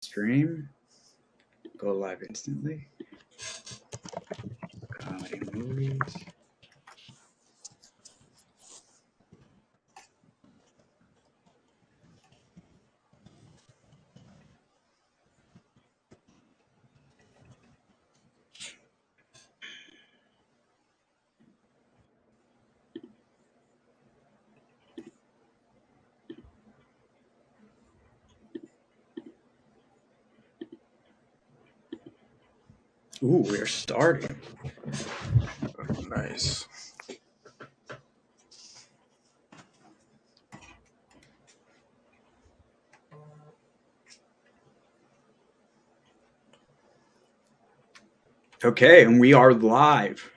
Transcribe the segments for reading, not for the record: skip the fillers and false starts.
Stream. Go live instantly. Comedy movies. Ooh, we're starting. Nice. Okay, and we are live.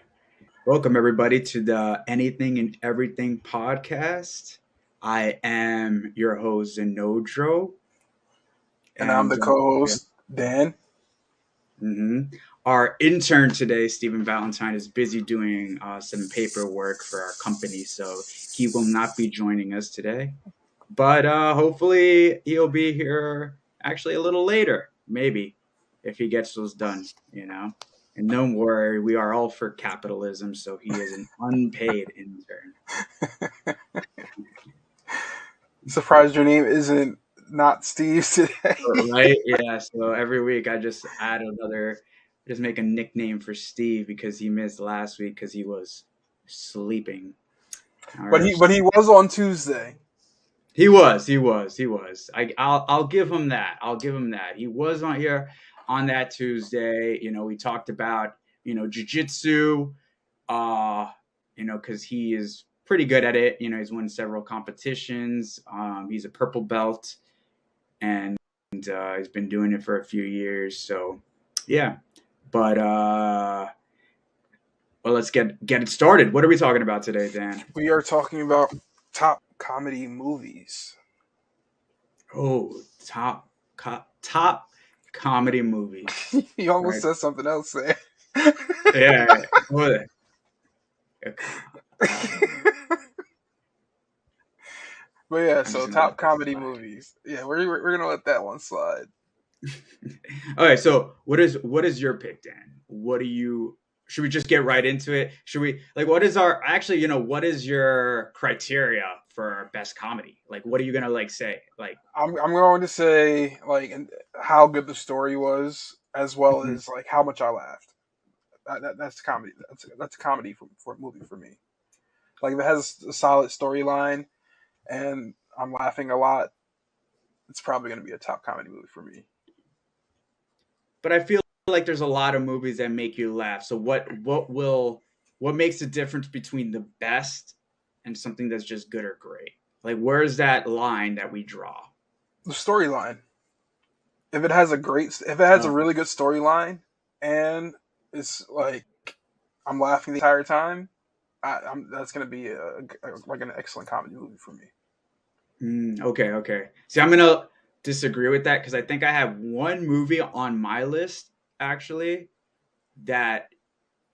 Welcome everybody to the Anything and Everything podcast. I am your host Zenodro, And I'm the co-host, Dan. Our intern today, Stephen Valentine, is busy doing some paperwork for our company, so he will not be joining us today. But hopefully he'll be here actually a little later, maybe, if he gets those done, And don't worry, we are all for capitalism, so he is an unpaid intern. Surprised your name isn't not Steve today. Right? Yeah, so every week I just just make a nickname for Steve because he missed last week because he was sleeping. But he was on Tuesday. He was. I'll give him that. He was on here on that Tuesday. We talked about, jiu-jitsu, because he is pretty good at it. He's won several competitions. He's a purple belt and he's been doing it for a few years. So, yeah. But, well, let's get it started. What are we talking about today, Dan? We are talking about top comedy movies. Oh, top comedy movies. You almost said something else there. Yeah. What? But yeah, so top comedy movies. Yeah, we're gonna let that one slide. Okay, so what is your pick, Dan? Should we just get right into it? Should we what is what is your criteria for best comedy? What are you gonna say? I'm going to say how good the story was, as well Mhm. as how much I laughed. That's comedy. That's a comedy for a movie for me. If it has a solid storyline and I'm laughing a lot, it's probably going to be a top comedy movie for me. But I feel like there's a lot of movies that make you laugh. So what makes the difference between the best and something that's just good or great? Where's that line that we draw? The storyline. If it has a really good storyline and it's I'm laughing the entire time, that's going to be an excellent comedy movie for me. Okay. See, I'm gonna disagree with that because I think I have one movie on my list actually that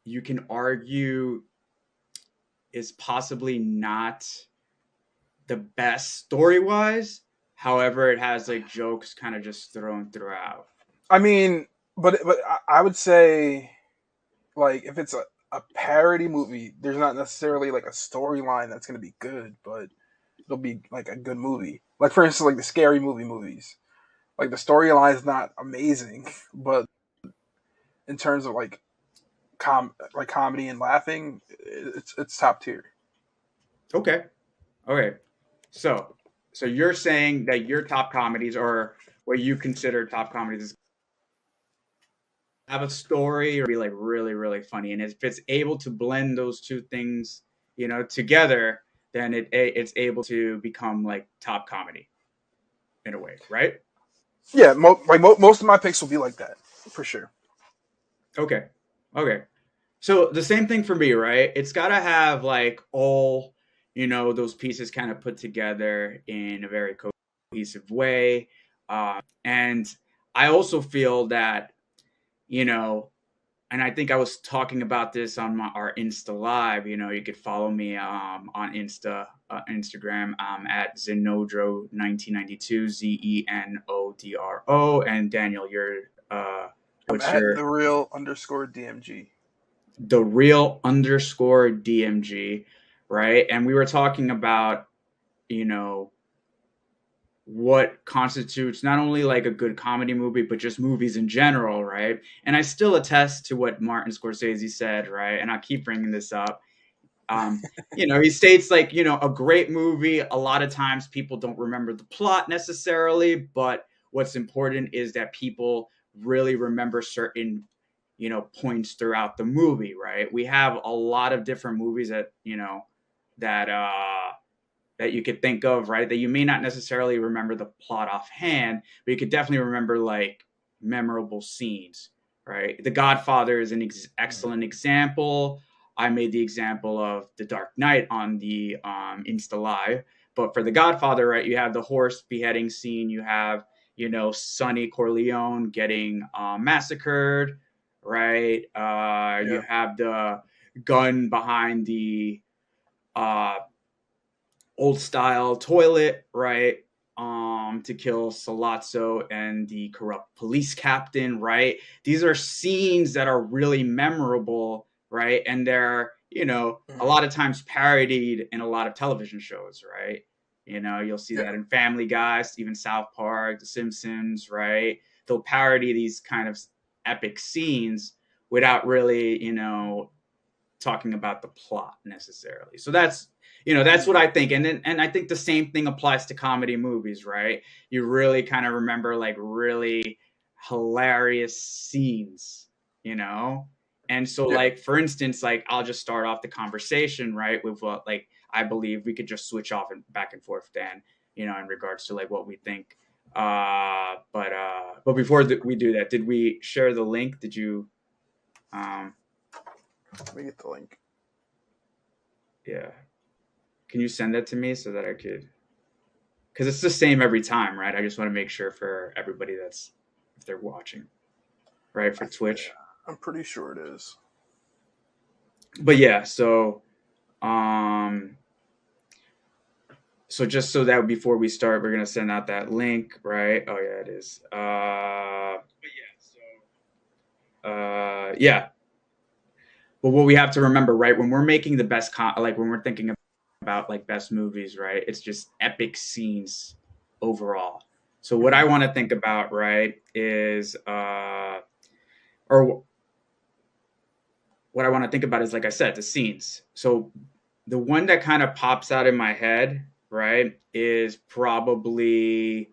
you can argue is possibly not the best story-wise. However, it has jokes kind of just thrown throughout. I mean, but I would say if it's a parody movie, there's not necessarily a storyline that's going to be good, but it'll be a good movie. For instance, the scary movies. The storyline is not amazing, but in terms of comedy and laughing, it's top tier. Okay. So you're saying that your top comedies, or what you consider top comedies, have a story or be really, really funny, and if it's able to blend those two things, together, then it's able to become top comedy in a way, right? Yeah, most of my picks will be like that for sure. Okay. So the same thing for me, right? It's got to have all those pieces kind of put together in a very cohesive way, and I also feel that and I think I was talking about this on our Insta Live. You know, you could follow me on Instagram at Zenodro 1992 Zenodro. And Daniel, I'm what's at your the real underscore DMG. the real underscore DMG, right? And we were talking about, you know, what constitutes not only like a good comedy movie, but just movies in general, right? And I still attest to what Martin Scorsese said, right? And I keep bringing this up. You know, he states like, you know, a great movie, a lot of times people don't remember the plot necessarily, but what's important is that people really remember certain, you know, points throughout the movie, right? We have a lot of different movies that, you know, that that you could think of, right? That you may not necessarily remember the plot offhand, but you could definitely remember like memorable scenes, right? The Godfather is an excellent example. I made the example of The Dark Knight on the Insta Live, but for The Godfather, right, you have the horse beheading scene, you have, you know, Sonny Corleone getting massacred, right? You Yeah, have the gun behind the uh, old style toilet, right? To kill Salazzo and the corrupt police captain, right? These are scenes that are really memorable, right? And they're, you know, a mm, lot of times parodied in a lot of television shows, right? You know, you'll see yeah, that in Family Guy, even South Park, The Simpsons, right? They'll parody these kind of epic scenes without really, you know, talking about the plot necessarily. So that's, you know, that's what yeah, I think. And I think the same thing applies to comedy movies, right? You really kind of remember like really hilarious scenes, you know? And so yeah. like for instance, like I'll just start off the conversation, right, with what like I believe we could just switch off and back and forth then, you know, in regards to like what we think. But before we do that, did we share the link? Did you um Let me get the link. yeah. Can you send that to me so that I could? Because it's the same every time, right? I just want to make sure for everybody that's if they're watching, right, for Yeah, Twitch. I'm pretty sure it is. But yeah, um, so just so that before we start, we're gonna send out that link, right? Oh yeah, it is. Yeah. But what we have to remember, right, when we're making the best, like when we're thinking about like best movies, right, it's just epic scenes overall. So what I Mm, want to think about, right, is or what I want to think about is, like I said, the scenes. So the one that kind of pops out in my head, right, is probably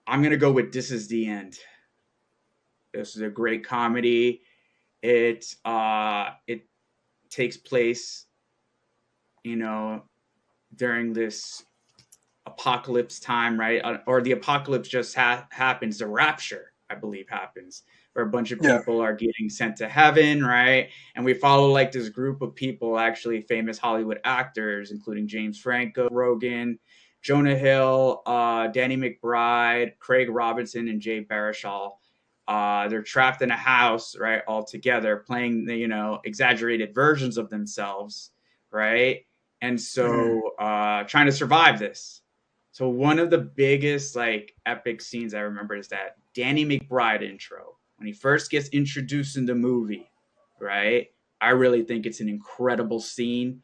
I'm gonna go with This Is the End. This is a great comedy. It takes place, you know, during this apocalypse time, right? Or the apocalypse just happens. The rapture, I believe, happens where a bunch of yeah, people are getting sent to heaven, right? And we follow like this group of people, actually famous Hollywood actors, including James Franco, Rogan, Jonah Hill, Danny McBride, Craig Robinson, and Jay Baruchel. They're trapped in a house, right, all together, playing the, you know, exaggerated versions of themselves, right? And mm, so trying to survive this. So one of the biggest like epic scenes I remember is that Danny McBride intro when he first gets introduced in the movie, right? I really think it's an incredible scene.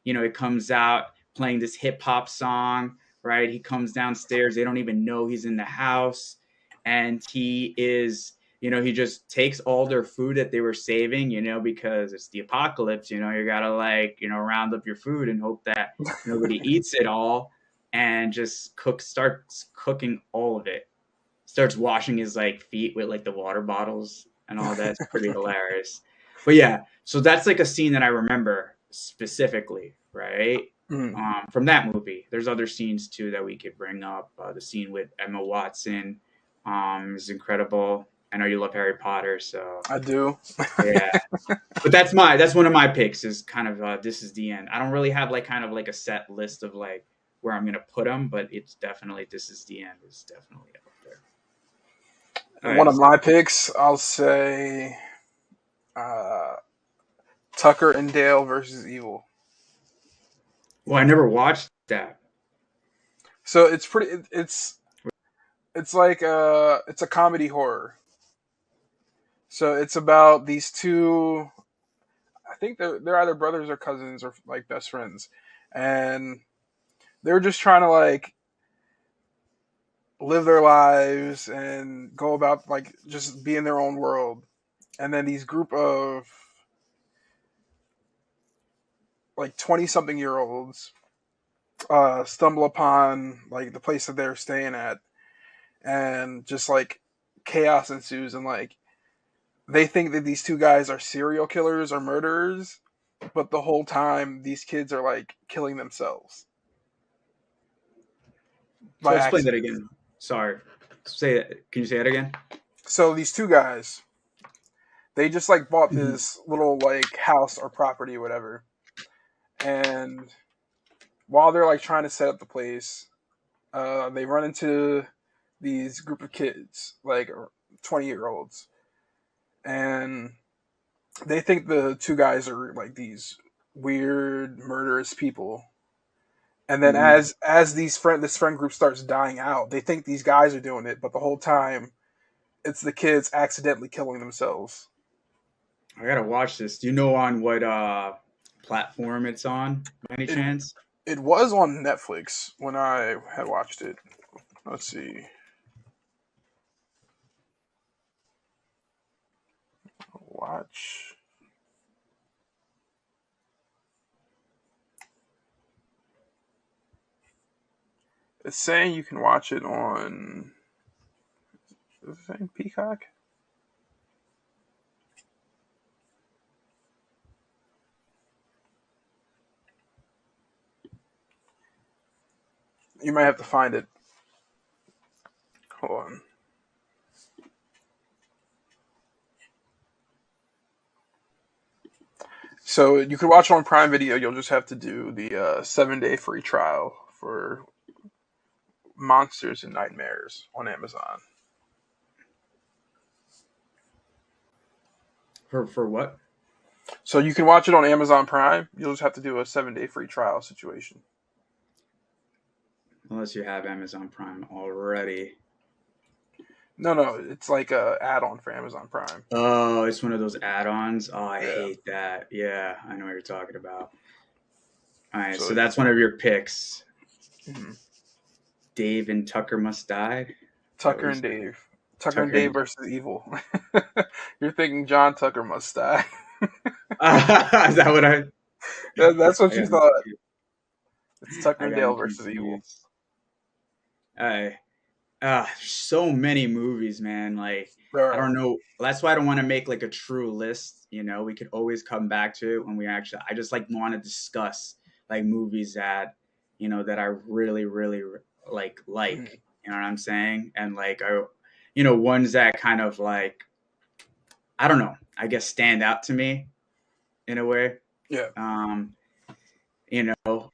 You know, it comes out playing this hip hop song, right? He comes downstairs, they don't even know he's in the house, and he is, you know, he just takes all their food that they were saving, you know, because it's the apocalypse, you know, you gotta like, you know, round up your food and hope that nobody eats it all, and just starts cooking all of it. Starts washing his like feet with like the water bottles and all that. It's pretty hilarious. But yeah, so that's like a scene that I remember specifically, right? mm. From that movie. There's other scenes too that we could bring up. The scene with Emma Watson is incredible. I know you love Harry Potter, so I do. yeah. But that's one of my picks. Is kind of This Is the End. I don't really have like kind of like a set list of like where I'm gonna put them, but it's definitely This Is the End is definitely up there. All And one right, of so my picks, I'll say. Tucker and Dale versus Evil. Well, I never watched that. So it's pretty. It's like it's a comedy horror. So it's about these two. I think they're either brothers or cousins or like best friends, and they're just trying to like live their lives and go about like just be in their own world. And then these group of like 20 something year olds stumble upon like the place that they're staying at, and just like chaos ensues, and like they think that these two guys are serial killers or murderers, but the whole time these kids are like killing themselves So by explain that accident. again. Sorry. Say it. Can you say it again? So these two guys, they just like bought Mhm. this little like house or property or whatever, and while they're like trying to set up the place, they run into these group of kids, like 20-year-olds, and they think the two guys are like these weird murderous people. And then Mhm. as this friend group starts dying out, they think these guys are doing it, but the whole time it's the kids accidentally killing themselves. I gotta watch this. Do you know on what platform it's on by any It chance? it was on Netflix when I had watched it. Let's see. Watch. It's saying you can watch it on. Is it saying Peacock? You might have to find it. Hold on. So you can watch it on Prime Video. You'll just have to do the 7-day free trial for Monsters and Nightmares on Amazon. For what? So you can watch it on Amazon Prime. You'll just have to do a 7-day free trial situation. Unless you have Amazon Prime already. No, it's like a add-on for Amazon Prime. Oh, it's one of those add-ons. Oh, I Yeah. hate that. Yeah, I know what you're talking about. All right, So so that's one of your picks. mhm. Dave and Tucker Must Die. Is that what Tucker you and said? Dave. Tucker and Tucker Dave and versus Evil. You're thinking John Tucker must die. Is that what I? That's what I you got thought. him. It's Tucker I and got Dale him versus Evil. confused. I so many movies, man. Like There I are. don't know. That's why I don't want to make like a true list. You know, we could always come back to it when we actually. I just like want to discuss like movies that that I really like. Mhm. You know what I'm saying? And like ones that kind of like I don't know. I guess stand out to me in a way. Yeah. Um, you know,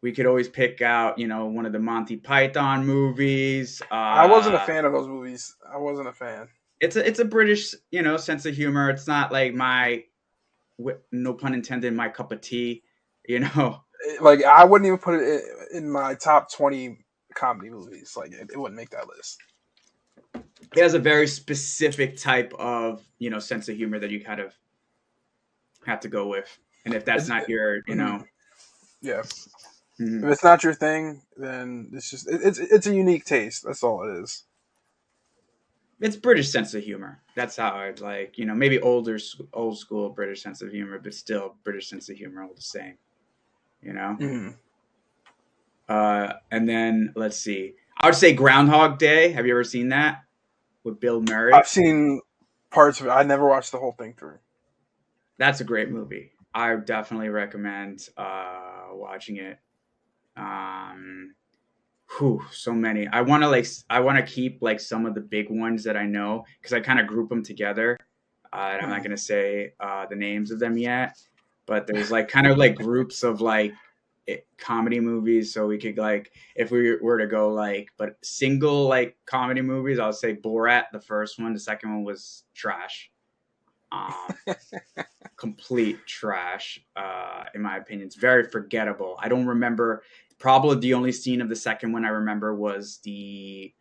we could always pick out one of the Monty Python movies. I wasn't a fan of those movies. I wasn't a fan. It's a British sense of humor. It's not like my no pun intended my cup of tea. You know, Like I wouldn't even put it in my top 20 comedy movies. Like it wouldn't make that list. it has a very specific type of sense of humor that you kind of have to go with. And if that's It's, not your mhm. Yeah. mhm. If it's not your thing, then it's a unique taste. That's all it is. It's British sense of humor. That's how I'd like maybe old school British sense of humor, but still British sense of humor all the same. You know. Mm-hmm. And then let's see. I would say Groundhog Day. Have you ever seen that with Bill Murray? I've seen parts of it. I never watched the whole thing through. That's a great movie. I definitely recommend watching it. Um, so many. I want to keep like some of the big ones that I know because I kind of group them together. And I'm not Mhm. gonna say the names of them yet, but there's like kind of like groups of like comedy movies. So we could like if we were to go like, but single like comedy movies, I'll say Borat, the first one. The second one was trash. Um, Complete trash, in my opinion. It's very forgettable. I don't remember. Probably the only scene of the second one I remember was the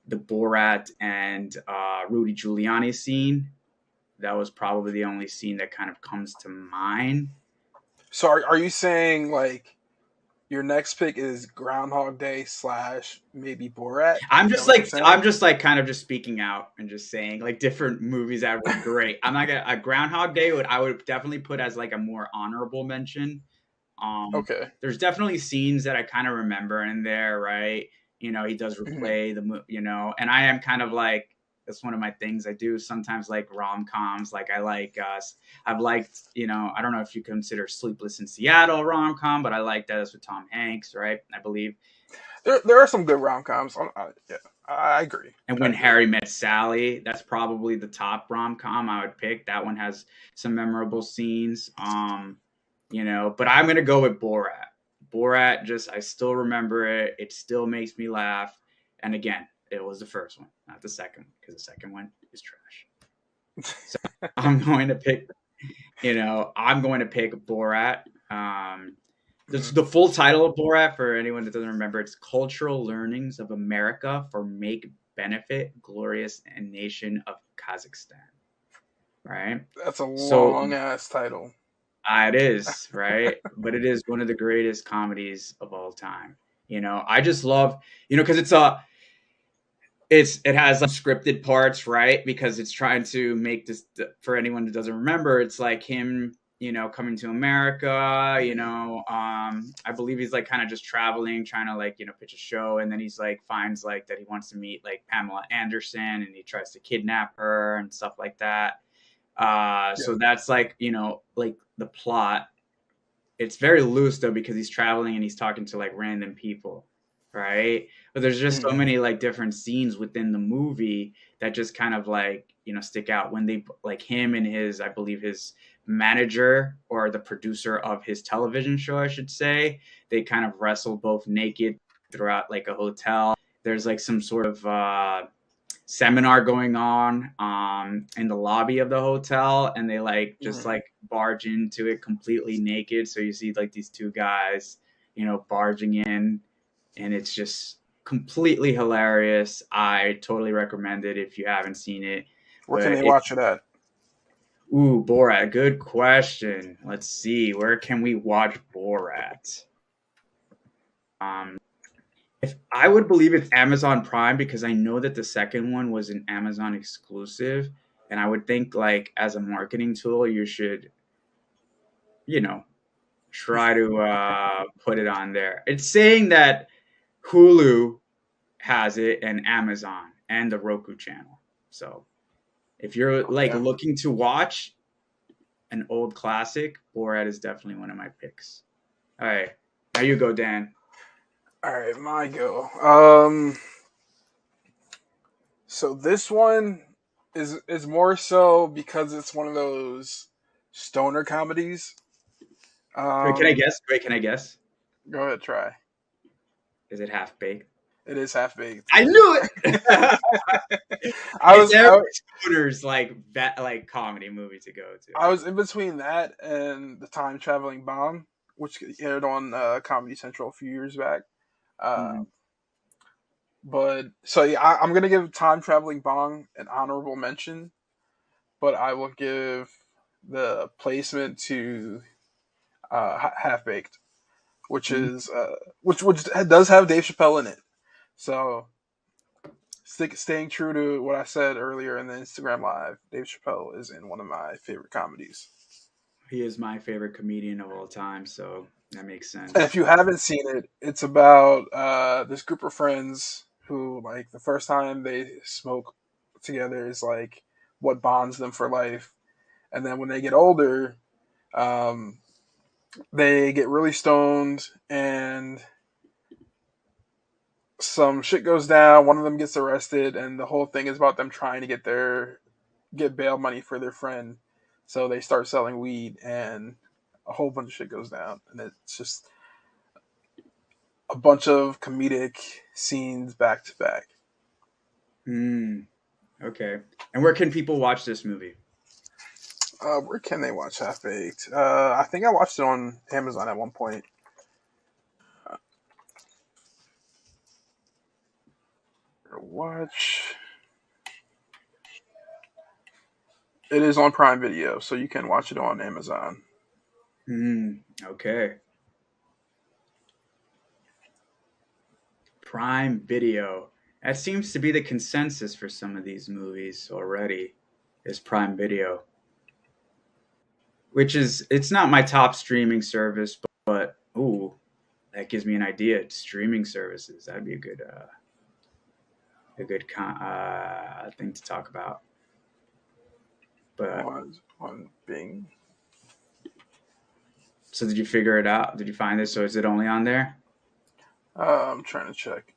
Borat and Rudy Giuliani scene. That was probably the only scene that kind of comes to mind. So are you saying like your next pick is Groundhog Day slash maybe Borat? Is that what you're I'm saying? just like kind of just speaking out and just saying like different movies that were great. I'm not gonna a Groundhog Day would I would definitely put as like a more honorable mention. Okay. There's definitely scenes that I kind of remember in there, right? You know, he does Mhm. replay you know, and I am kind of like that's one of my things I do sometimes like rom coms. Like I like I've liked, you know, I don't know if you consider Sleepless in Seattle rom com, but I like that it's with Tom Hanks, right? I believe. There are some good rom coms. Yeah, I agree. And I When agree. Harry Met Sally, that's probably the top rom com I would pick. That one has some memorable scenes. You know, but I'm gonna go with Borat. Borat, just I still remember it. It still makes me laugh. And again, it was the first one, not the second, because the second one is trash. So I'm going to pick. You know, I'm going to pick Borat. Mhm. The full title of Borat, for anyone that doesn't remember, it's Cultural Learnings of America for Make Benefit Glorious and Nation of Kazakhstan. Right. That's a So long ass title. it is, right? But it is one of the greatest comedies of all time. You know, I just love, you know, because it has like scripted parts, right? Because it's trying to make this for anyone that doesn't remember, it's like him, you know, coming to America, you Mhm. know, I believe he's like kind of just traveling, trying to like, you know, pitch a show, and then he's like finds like that he wants to meet like Pamela Anderson, and he tries to kidnap her and stuff like that. Yeah. So that's like, you know, like the plot. It's very loose though because he's traveling and he's talking to like random people, right? But there's just so Mhm. many like different scenes within the movie that just kind of like, you know, stick out when they like him and his, I believe his manager or the producer of his television show, I should say, they kind of wrestle both naked throughout like a hotel. There's like some sort of seminar going on in the lobby of the hotel, and they like just Mhm. like barge into it completely naked, so you see like these two guys, you know, barging in, and it's just completely hilarious. I totally recommend it if you haven't seen it. Where can But they it watch it at? Ooh, Borat, good question. Let's see, where can we watch Borat? um If I would believe it's Amazon Prime, because I know that the second one was an Amazon exclusive, and I would think like as a marketing tool, you should, you know, try to put it on there. It's saying that Hulu has it and Amazon and the Roku channel. So if you're like Okay. looking to watch an old classic, Borat is definitely one of my picks. All right, now you go, Dan. All right, my go. So this one is more so because it's one of those stoner comedies. Wait, can I Um, guess? Wait, can I guess? Go ahead, try. Is it Half Baked? It is Half Baked. I knew it. I It's was every I, schooner's like like comedy movie to go to. I was in between that and the Time Traveling Bomb, which aired on Comedy Central a few years back. Uh, Mhm. but so yeah, I'm gonna give Time Traveling Bomb an honorable mention, but I will give the placement to Half Baked, which Mhm. is which does have Dave Chappelle in it. So staying true to what I said earlier in the Instagram live, Dave Chappelle is in one of my favorite comedies. He is my favorite comedian of all time, so that makes And if sense. you haven't seen it, it's about this group of friends who, like, the first time they smoke together is like what bonds them for life. And then when they get older, um, they get really stoned and some shit goes down. One of them gets arrested, and the whole thing is about them trying to get bail money for their friend. So they start selling weed, and a whole bunch of shit goes down, and it's just a bunch of comedic scenes back to back. Mm, okay. And where can people watch this movie? Where can they watch Half Baked? I think I watched it on Amazon at one point. Watch. It is on Prime Video, so you can watch it on Amazon. Okay. Prime Video. That seems to be the consensus for some of these movies already, is Prime Video. Which is, it's not my top streaming service, but ooh, that gives me an idea. Streaming services, that'd be a good thing to talk about. But On Bing. so did you figure it out? Did you find this? So is it only on there? I'm trying to check.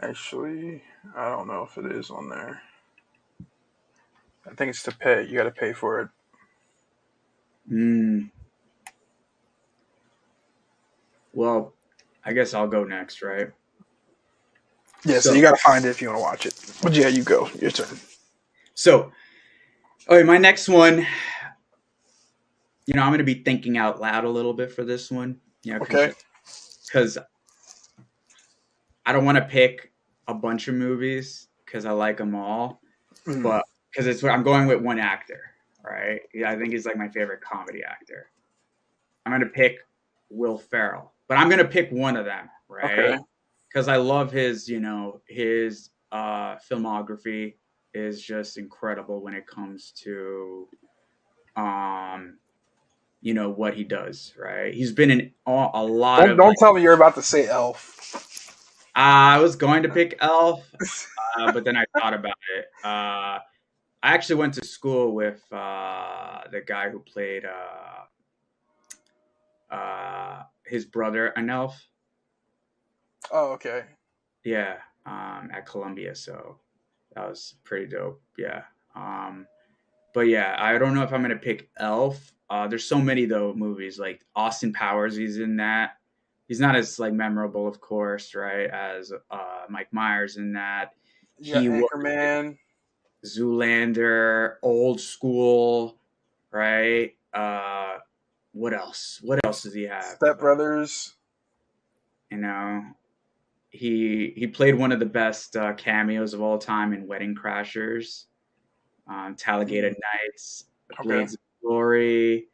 Actually, I don't know if it is on there. I think it's to pay. You got to pay for it. Well, I guess I'll go next, right? Yeah, so you got to find it if you want to watch it. But yeah, you go. Your turn. So, okay, my next one, I'm going to be thinking out loud a little bit for this one. Okay. Because I don't want to pick a bunch of movies because I like them all, but because I'm going with one actor, right? I think he's like my favorite comedy actor. I'm going to pick Will Ferrell, but I'm going to pick one of them, right? Because I love his filmography is just incredible when it comes to, what he does, right? He's been in a lot of. Don't tell me you're about to say Elf. I was going to pick Elf, but then I thought about it. I actually went to school with the guy who played his brother in Elf. Oh, okay. Yeah, at Columbia, so that was pretty dope. Yeah. But yeah, I don't know if I'm gonna pick Elf. There's so many though movies like Austin Powers. He's in that. He's not as like memorable, of course, right, as Mike Myers in that. Yeah, Anchorman, Zoolander, Old School, right? What else? What else does he have? Step Brothers. He played one of the best cameos of all time in Wedding Crashers, Talladega Nights, Blades of Glory,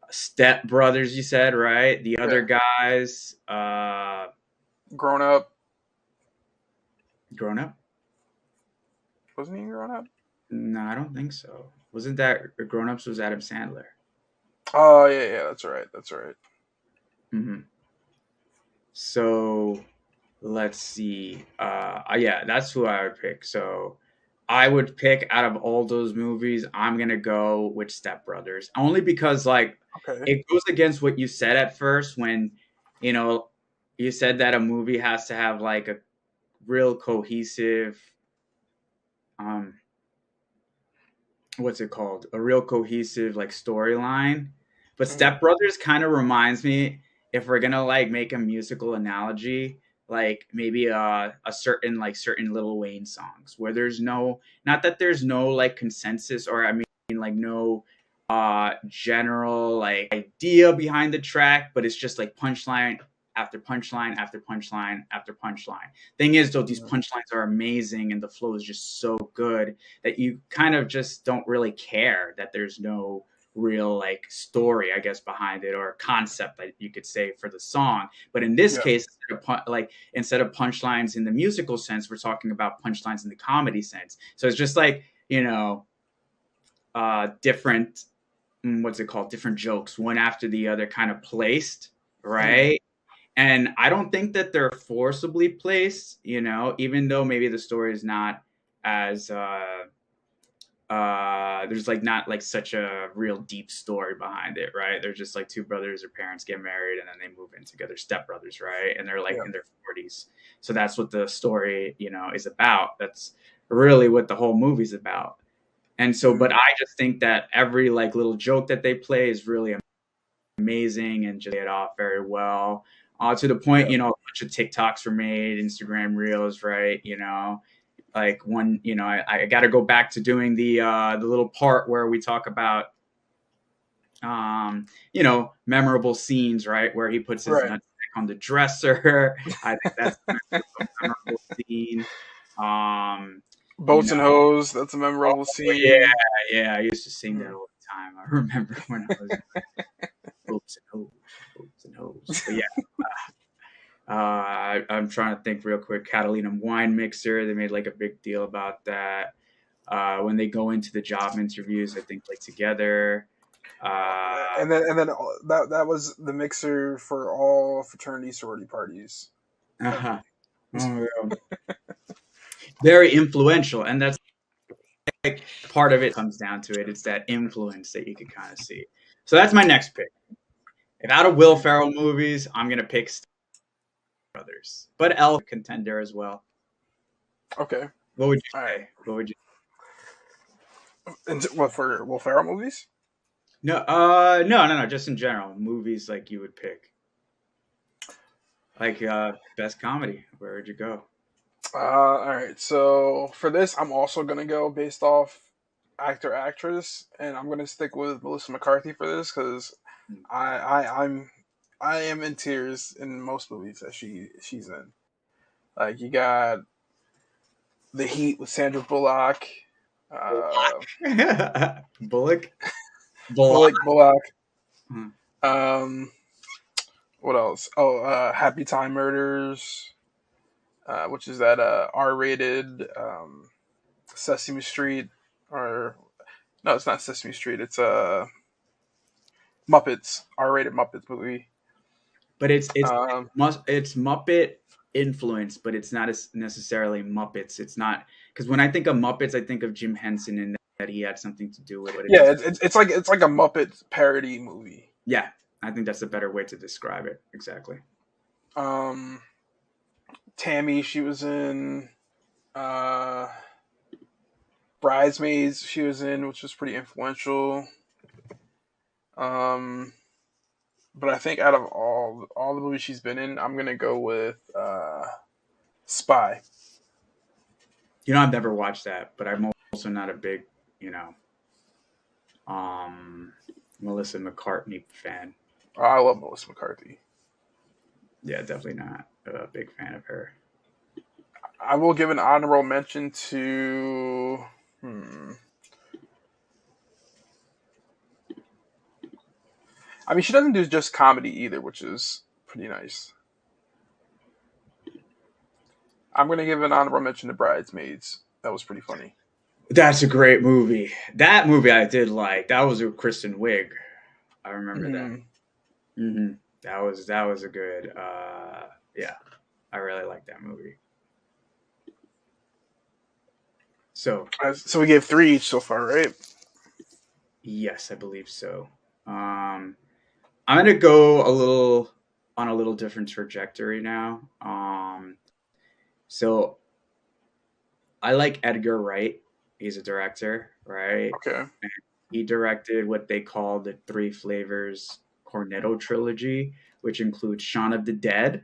Step Brothers. You said right? The other guys, Grown Up. Grown Up. Wasn't he Grown Up? No, I don't think so. Wasn't that Grown Ups? Was Adam Sandler? Oh yeah, that's right. Mm-hmm. So let's see. Yeah, that's who I would pick. So I would pick out of all those movies, I'm gonna go with Step Brothers, only because it goes against what you said at first when you said that a movie has to have like a real cohesive what's it called? A real cohesive like storyline. But Step Brothers kind of reminds me, if we're gonna like make a musical analogy, like maybe a certain Lil Wayne songs where there's not that there's no like consensus, or I mean like no general like idea behind the track, but it's just like punchline after punchline after punchline after punchline. Thing is though, these punchlines are amazing and the flow is just so good that you kind of just don't really care that there's no real like story, I guess, behind it, or concept that you could say for the song. But in this case, instead of punchlines in the musical sense, we're talking about punchlines in the comedy sense. So it's just like different different jokes, one after the other, kind of placed, right? And I don't think that they're forcibly placed, even though maybe the story is not as there's like not like such a real deep story behind it, right? They're just like two brothers or parents get married and then they move in together, stepbrothers, right? And they're like Yeah. in their 40s. So that's what the story, is about. That's really what the whole movie's about. And so, Mm. but I just think that every like little joke that they play is really amazing and just it off very well. To the point, Yeah. a bunch of TikToks were made, Instagram reels, right? Like one, I got to go back to doing the little part where we talk about memorable scenes, right? Where he puts his Right. nutsack on the dresser. I think that's a memorable scene. You Boats know, and Hose. That's a oh memorable yeah, scene. yeah. I used to sing that Mhm. all the time. I remember when I was boats and hoes, boats and hoes. But yeah, I'm trying to think real quick. Catalina wine mixer. They made like a big deal about that. When they go into the job interviews, I think like together. Uh, And then that was the mixer for all fraternity sorority parties ever. uh-huh. Oh, yeah. Very influential, and that's like part of it comes down to it. It's that influence that you can kind of see. So that's my next pick. If out of Will Ferrell movies, I'm gonna pick Step Brothers, but Elle contender as well. Okay. What would you All right. say? What would you? And what for Will Ferrell movies? No, no. Just in general, movies like you would pick, like best comedy. Where would you go? All right. So for this, I'm also gonna go based off actor actress, and I'm gonna stick with Melissa McCarthy for this because I am in tears in most movies that she's in. Like you got The Heat with Sandra Bullock, uh, Bullock, Bullock. Bullock. Hmm. Um, what else? Oh, Happy Time Murders, which is that R-rated Sesame Street, or no, it's not Sesame Street. It's Muppets, R-rated Muppets movie. But Um, it's Muppet influence, but it's not as necessarily Muppets. It's not because when I think of Muppets, I think of Jim Henson and that he had something to do with it. yeah, it's like a Muppet parody movie. Yeah, I think that's a better way to describe it. Exactly. Um, Tammy, she was in uh, Bridesmaids. She was in, which was pretty influential. Um, but I think out of all the movies she's been in, I'm gonna go with Spy. I've never watched that, but I'm also not a big, you know, um, Melissa McCartney fan. Oh, I love Melissa McCarthy. Yeah, definitely not a big fan of her. I will give an honorable mention to. I mean, she doesn't do just comedy either, which is pretty nice. I'm gonna give an honorable mention to Bridesmaids. That was pretty funny. That's a great movie. That movie I did like. That was with Kristen Wiig. I remember that. Mm. Hmm. That was a good. Yeah, I really like that movie. So So we gave three each so far, right? yes, I believe so. Um, I'm gonna go a little different trajectory now. So I like Edgar Wright. He's a director, right? Okay. He directed what they call the Three Flavors Cornetto trilogy, which includes Shaun of the Dead,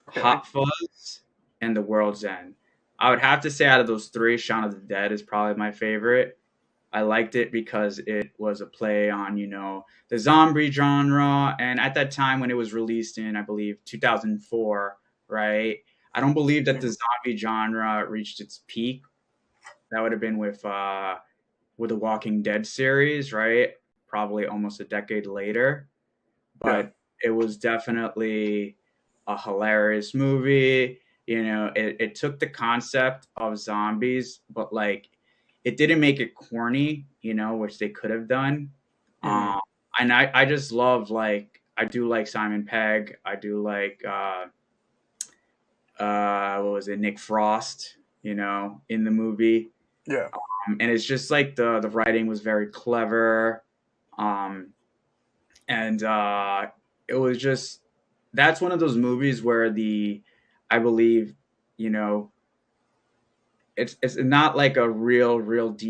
Okay. Hot Fuzz, and The World's End. I would have to say out of those three, Shaun of the Dead is probably my favorite. I liked it because it was a play on, the zombie genre. And at that time when it was released in, I believe, 2004, right? I don't believe that the zombie genre reached its peak. That would have been with the Walking Dead series, right? Probably almost a decade later. Yeah. But it was definitely a hilarious movie. It took the concept of zombies, but like it didn't make it corny, which they could have done. Mm. Um, and I just love like I do like Simon Pegg. I do like what was it, Nick Frost, in the movie. Yeah. And it's just like the writing was very clever, um, and it was just that's one of those movies where the I believe you know it's not like a real deep